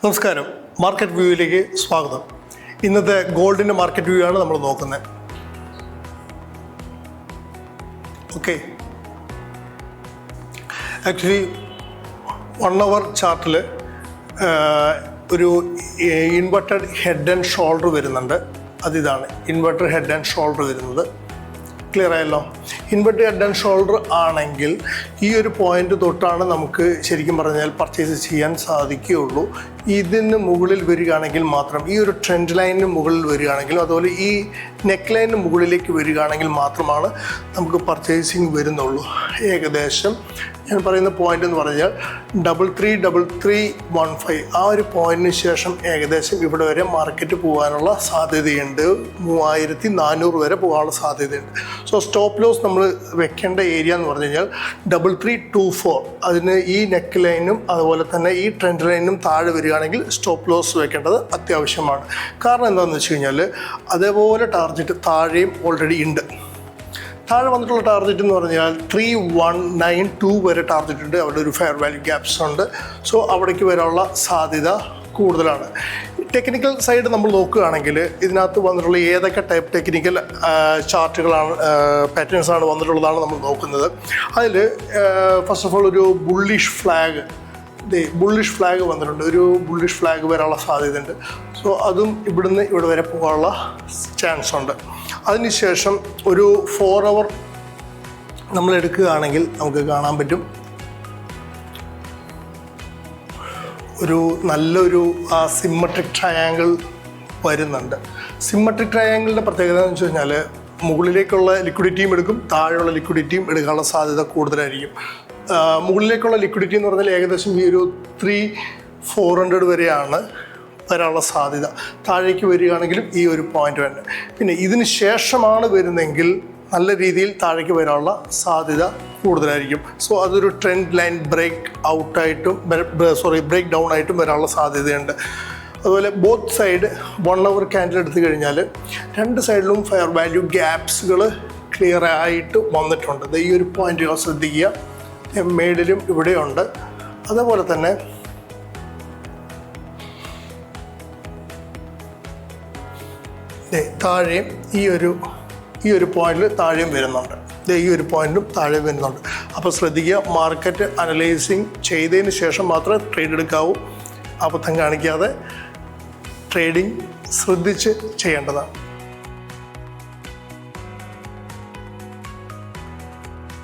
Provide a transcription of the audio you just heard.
നമസ്കാരം, മാർക്കറ്റ് വ്യൂയിലേക്ക് സ്വാഗതം. ഇന്നത്തെ ഗോൾഡിൻ്റെ മാർക്കറ്റ് വ്യൂ ആണ് നമ്മൾ നോക്കുന്നത്. ഓക്കെ, ആക്ച്വലി 1 hour ചാർട്ടിൽ ഒരു ഇൻവെർട്ടഡ് ഹെഡ് ആൻഡ് ഷോൾഡർ വരുന്നുണ്ട്. അതിതാണ് ഇൻവെർട്ടർ ഹെഡ് ആൻഡ് ഷോൾഡർ വരുന്നത്. ക്ലിയർ ആയല്ലോ? ഇൻവെർട്ടർ ഹെഡ് ആൻഡ് ഷോൾഡർ ആണെങ്കിൽ ഈ ഒരു പോയിന്റ് തൊട്ടാണ് നമുക്ക് ശരിക്കും പറഞ്ഞാൽ പർച്ചേസ് ചെയ്യാൻ സാധിക്കുകയുള്ളൂ. ഇതിന് മുകളിൽ വരികയാണെങ്കിൽ മാത്രം, ഈ ഒരു ട്രെൻഡ് ലൈനിന് മുകളിൽ വരികയാണെങ്കിലും അതുപോലെ ഈ നെക്ക് ലൈനിന് മുകളിലേക്ക് വരികയാണെങ്കിൽ മാത്രമാണ് നമുക്ക് പർച്ചേസിങ് വരുന്നുള്ളൂ. ഏകദേശം ഞാൻ പറയുന്ന പോയിന്റ് എന്ന് പറഞ്ഞാൽ 333315 ആ ഒരു പോയിന്റിന് ശേഷം ഏകദേശം ഇവിടെ വരെ മാർക്കറ്റ് പോകാനുള്ള സാധ്യതയുണ്ട്. 3400 വരെ പോകാനുള്ള സാധ്യതയുണ്ട്. സോ സ്റ്റോപ്പ് ലോസ് നമ്മൾ വെക്കേണ്ട ഏരിയ എന്ന് പറഞ്ഞു കഴിഞ്ഞാൽ 3324. അതിന് ഈ നെക്ക് ലൈനും അതുപോലെ തന്നെ ഈ ട്രെൻഡ് ലൈനും താഴെ വരികയാണെങ്കിൽ സ്റ്റോപ്പ് ലോസ് വെക്കേണ്ടത് അത്യാവശ്യമാണ്. കാരണം എന്താണെന്ന് വെച്ച് കഴിഞ്ഞാൽ അതേപോലെ ടാർഗറ്റ് താഴെയും ഓൾറെഡി ഉണ്ട്. താഴെ വന്നിട്ടുള്ള ടാർഗറ്റ് എന്ന് പറഞ്ഞാൽ 3192 വരെ ടാർഗറ്റ് ഉണ്ട്. അവിടെ ഒരു ഫെയർ വാല്യൂ ഗ്യാപ്സ് ഉണ്ട്. സോ അവിടേക്ക് വരാനുള്ള സാധ്യത കൂടുതലാണ്. ടെക്നിക്കൽ സൈഡ് നമ്മൾ നോക്കുകയാണെങ്കിൽ ഇതിനകത്ത് വന്നിട്ടുള്ള ഏതൊക്കെ ടൈപ്പ് ടെക്നിക്കൽ ചാർട്ടുകളാണ്, പാറ്റേൺസ് ആണ് വന്നിട്ടുള്ളതാണ് നമ്മൾ നോക്കുന്നത്. അതിൽ ഫസ്റ്റ് ഓഫ് ഓൾ ഒരു ബുള്ളിഷ് ഫ്ലാഗ് വന്നിട്ടുണ്ട്. ഒരു ബുള്ളിഷ് ഫ്ലാഗ് വരാനുള്ള സാധ്യതയുണ്ട്. സോ അതും ഇവിടുന്ന് ഇവിടെ വരെ പോകാനുള്ള ചാൻസ് ഉണ്ട്. അതിനുശേഷം ഒരു 4 hour നമ്മൾ എടുക്കുകയാണെങ്കിൽ നമുക്ക് കാണാൻ പറ്റും ഒരു നല്ലൊരു സിമ്മട്രിക് ട്രയാങ്കിൾ വരുന്നുണ്ട്. സിമ്മട്രിക് ട്രയാങ്കിളിൻ്റെ പ്രത്യേകത എന്ന് വെച്ച് കഴിഞ്ഞാൽ മുകളിലേക്കുള്ള ലിക്വിഡിറ്റിയും എടുക്കും, താഴെയുള്ള ലിക്വിഡിറ്റിയും എടുക്കാനുള്ള സാധ്യത കൂടുതലായിരിക്കും. മുകളിലേക്കുള്ള ലിക്വിഡിറ്റി എന്ന് പറഞ്ഞാൽ ഏകദേശം ഈ ഒരു 3400 വരെയാണ് വരാനുള്ള സാധ്യത. താഴേക്ക് വരികയാണെങ്കിലും ഈ ഒരു പോയിന്റ് തന്നെ. പിന്നെ ഇതിന് ശേഷമാണ് വരുന്നതെങ്കിൽ നല്ല രീതിയിൽ താഴേക്ക് വരാനുള്ള സാധ്യത കൂടുതലായിരിക്കും. സോ അതൊരു ട്രെൻഡ് ലൈൻ ബ്രേക്ക് ഡൗൺ ആയിട്ടും വരാനുള്ള സാധ്യതയുണ്ട്. അതുപോലെ ബോത്ത് സൈഡ് 1 hour ക്യാൻഡിൽ എടുത്തു കഴിഞ്ഞാൽ 2 സൈഡിലും ഫെയർ വാല്യൂ ഗ്യാപ്സുകൾ ക്ലിയർ ആയിട്ട് വന്നിട്ടുണ്ട്. ഈ ഒരു പോയിന്റുകൾ ശ്രദ്ധിക്കുക. മേഡിലും ഇവിടെയുണ്ട്. അതേപോലെ തന്നെ താഴെയും ഈ ഒരു പോയിന്റിൽ താഴെയും വരുന്നുണ്ട്. ഈ ഒരു പോയിന്റും താഴെ വരുന്നുണ്ട്. അപ്പോൾ ശ്രദ്ധിക്കുക, മാർക്കറ്റ് അനലൈസിങ് ചെയ്തതിന് ശേഷം മാത്രമേ ട്രേഡ് എടുക്കാവൂ. അബദ്ധം കാണിക്കാതെ ട്രേഡിങ് ശ്രദ്ധിച്ച് ചെയ്യേണ്ടതാണ്.